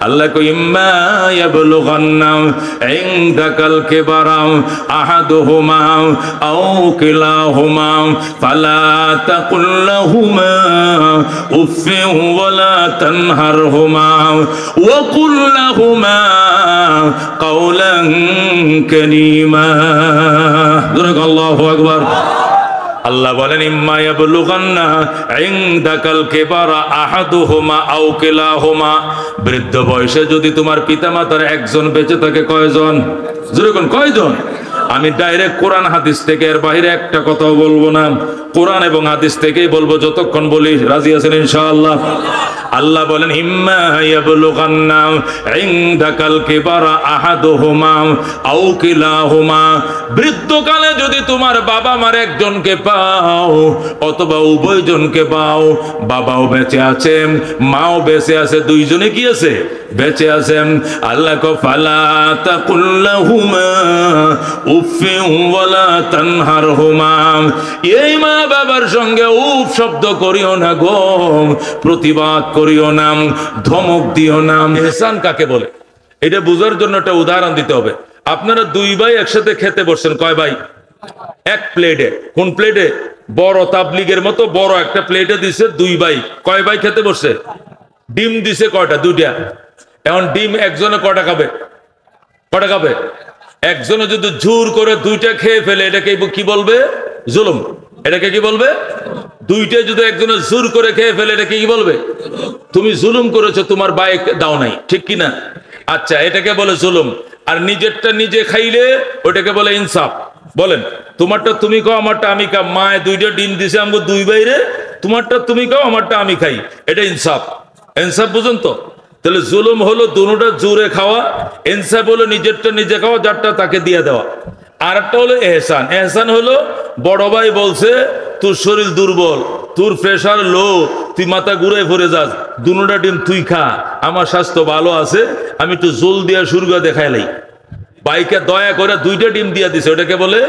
আল্লাহ কই ইম্মা ইয়াবলুগান্না ইনদাকাল কিবারা আহাদুহুমা আও কিলাহুমা ফালা তাকুল লাহুমা উফফিন ওয়ালা তানহারহুমা ওয়া কুল লাহুমা কাওলান কারীমা। আল্লাহু আকবার। আল্লাহ বলেন ইম্মা ইয়াবলুগান্না ইনদাকাল কিবারা আহাদুহুমা আও কিলাহুমা, বৃদ্ধ বয়সে যদি তোমার পিতামাতার একজন বেঁচে থাকে, কয়জন? জোরে কোন কয়জন? আমি ডাইরেক্ট কোরআন হাদিস থেকে, এর বাইরে একটা কথাও বলবো না, কোরআন এবং হাদিস থেকেই বলবো। যতক্ষণ বলি রাজি আছেন ইনশাআল্লাহ? আল্লাহ বলেন ইম্মা ইয়াবলুগান্না ইনদাকাল কিবারা আহাদুহুমা আও কিলাহুমা, বৃদ্ধকালে যদি তোমার বাবা মার একজনকে পাও অথবা উভয়জনকে পাও, বাবাও বেঁচে আছে মাও বেঁচে আছে, দুইজনে কি আছে? বেঁচে আছেন। আল্লাহ কো ফালা তাকুল লাহুমা উফফিন ওয়ালা তানহারহুমা, এই মা বাবার সঙ্গে উফ শব্দ করিও না গো, প্রতিবাদ করিও না, ধমক দিও না। ইহসান কাকে বলে এটা বোঝার জন্য একটা উদাহরণ দিতে হবে। আপনারা দুই ভাই একসাথে খেতে বসছেন, কয় ভাই? এক প্লেটে। কোন প্লেটে? বড় তাবলিগের মতো বড় একটা প্লেটে দিছে দুই ভাই। কয় ভাই খেতে বসছে? ডিম দিছে কয়টা? দুইটা। এখন ডিম একজনে কয়টা খাবে? কয়টা খাবে? একজনে যদি জোর করে দুইটা খেয়ে ফেলে, এটাকে কি বলবে? জুলুম। এটাকে কি বলবে? দুইটা যদি একজনে জোর করে খেয়ে ফেলে, এটাকে কি বলবে? তুমি জুলুম করেছো, তোমার ভাই দাও নাই, ঠিক কিনা? আচ্ছা, এটাকে বলে জুলুম। আর নিজেরটা নিজে খাইলে ওটাকে বলে ইনসাফ। বলেন, তোমারটা তুমি খাও, আমারটা আমি খাই। মায় দুইটা ডিম দিছে আমাকে দুই বাইরে, তোমারটা তুমি খাও, আমারটা আমি খাই, এটা ইনসাফ। ইনসাফ বুঝুন তো? তাহলে জুলুম হলো দুটোটা জোরে খাওয়া, ইনসাফ হলো নিজেরটা নিজে খাওয়া, যারটা তাকে দিয়ে দেওয়া। আর একটা হলো এহসান। এহসান হলো বড় ভাই বলছে তোর শরীর দুর্বল, তোর প্রেশার লো, তুই মাথা ঘুরে পড়ে যাস, দুটোটা ডিম তুই খা, আমার স্বাস্থ্য ভালো আছে, আমি একটু জোল দিয়া সুরগা দেখাইলাই, বাইকে দয়া করে দুইটা ডিম দিয়া দিছে, ওটাকে বলে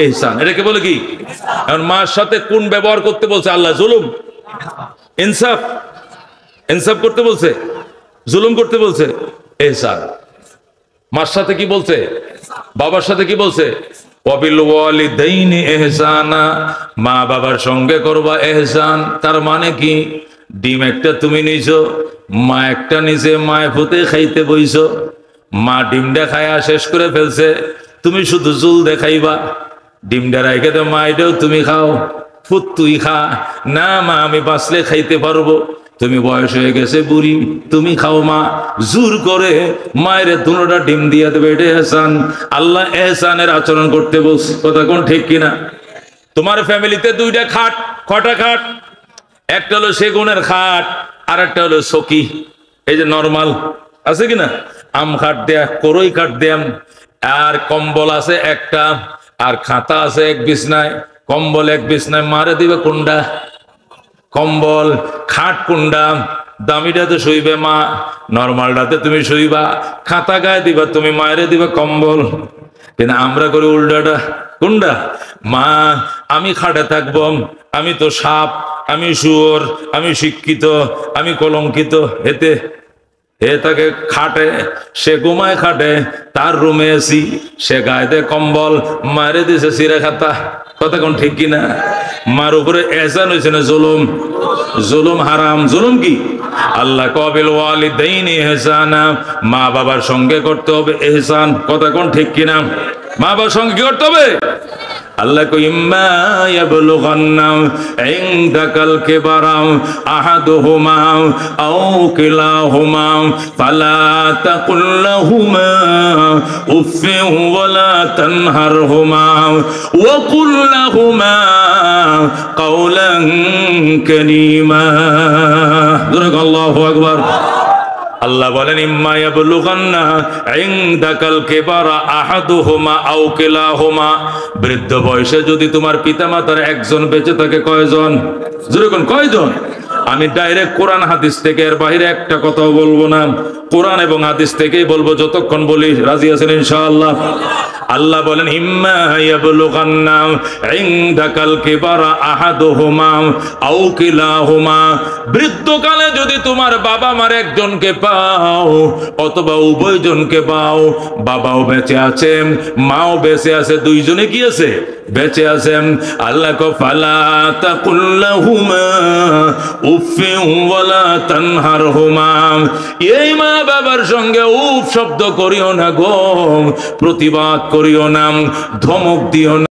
ইহসান। এটাকে বলে কি? এখন মার সাথে কোন ব্যবহার করতে বলছে আল্লাহ? জুলুম। ইনসাফ। ইনসাফ করতে বলছে, জুলুম করতে বলছে ইহসান। মার সাথে কি বলছে? বাবার সাথে কি বলছে? ওয়াবিল ওয়ালিদাইনি ইহসানা, মা বাবার সঙ্গে করবা ইহসান। তার মানে কি? ডিম একটা তুমি নিছো, মা একটা নিছে, মায় ফুতে খাইতে বইছো, মা ডিমটা খায়া শেষ করে ফেলছে, তুমি শুধু জুল দেখাইবা, ডিমটা রাইখে তো মা এটাও তুমি খাও, ফুত তুই খা। না মা, আমি বাঁচলে খাইতে পারবো, তুমি বয়স হয়ে গেছে বুড়ি, তুমি খাও মা। জোর করে মায়ের দুটোটা ডিম দিয়ে দেবে, এটা এহসান। আল্লাহ এহসানের আচরণ করতে বলছে, কথা কোন ঠিক কিনা? তোমার ফ্যামিলিতে দুইটা খাট, কটা খাট? একটা হলো সেগুনের খাট, আর একটা হলো সকি, এই যে নরমাল আছে কিনা, আম খাট দেয়া, করই খাট দেয়াম, আর কম্বল আছে একটা, আর খাতা আছে এক বিছনায়, কম্বল এক বিছনায়। মারে দিবে কোনটা? কম্বল। খাট কোনটা? দামিটাতে শুইবে মা, নরমালটাতে তুমি শুইবা। খাতা গায়ে দিবা তুমি, মায়েরে দিবা কম্বল। কিন্তু আমরা করি উল্টাটা। কোনটা? মা আমি খাটে থাকবো, আমি তো সাপ, আমি শুয়োর, আমি শিক্ষিত, আমি কলঙ্কিত। হেতে হে তাকে খাটে, সে ঘুমায় খাটে, তার রুমে এসি, সে গায়ে দে কম্বল, মারে দিছে সিরা খাতা। কথা কোন ঠিক কিনা? মার উপরে এহসান হয়েছে না জুলুম? জুলুম হারাম। জুলুম কি? আল্লাহ কবিল ওয়ালিদাইনি ইহসানা, মা বাবার সঙ্গে করতে হবে ইহসান। কথা কোন ঠিক কিনা? মা বাবার সঙ্গে কি করতে হবে? আল্লাহ কো ইম্মা ইয়াবলুগান্না ইনদাকাল কিবারা আহাদুহুমা আও কিলাহুমা ফালা তাকুল লাহুমা উফফিন ওয়ালা তানহারহুমা ওয়া কুল লাহুমা কাওলান কারীমা। আল্লাহু আকবার। আল্লাহ বলেন ইম্মা ইয়াবলুগান্না ইনদাকাল কিবারা আহাদুহুমা আও কিলাহুমা, বৃদ্ধ বয়সে যদি তোমার পিতামাতার একজন বেঁচে থাকে, কয়জন? জোরে কোন কয়জন? আমি ডাইরেক্ট কোরআন হাদিস থেকে এর বাইরে একটা কথাও বলবো না, কোরআন এবং হাদিস থেকেই বলবো। যতক্ষণ বলি রাজি আছেন ইনশাআল্লাহ? আল্লাহ বলেন ইম্মা ইয়াবলুগান্না ইনদাকাল কিবারা আহাদুহুমা আও কিলাহুমা, বৃদ্ধকালে যদি তোমার বাবা মার একজনকে পাও অথবা উভয়জনকে পাও, বাবাও বেঁচে আছে মাও বেঁচে আছে, দুইজনে কি আছে? বেঁচে আছেন। আল্লাহ কো ফালা তাকুল লাহুমা উফিন ওয়ালা তানহারহুমা, এই মা বাবার সঙ্গে উফ শব্দ করিও না গো, প্রতিবাদ করিও না, ধমক দিও না।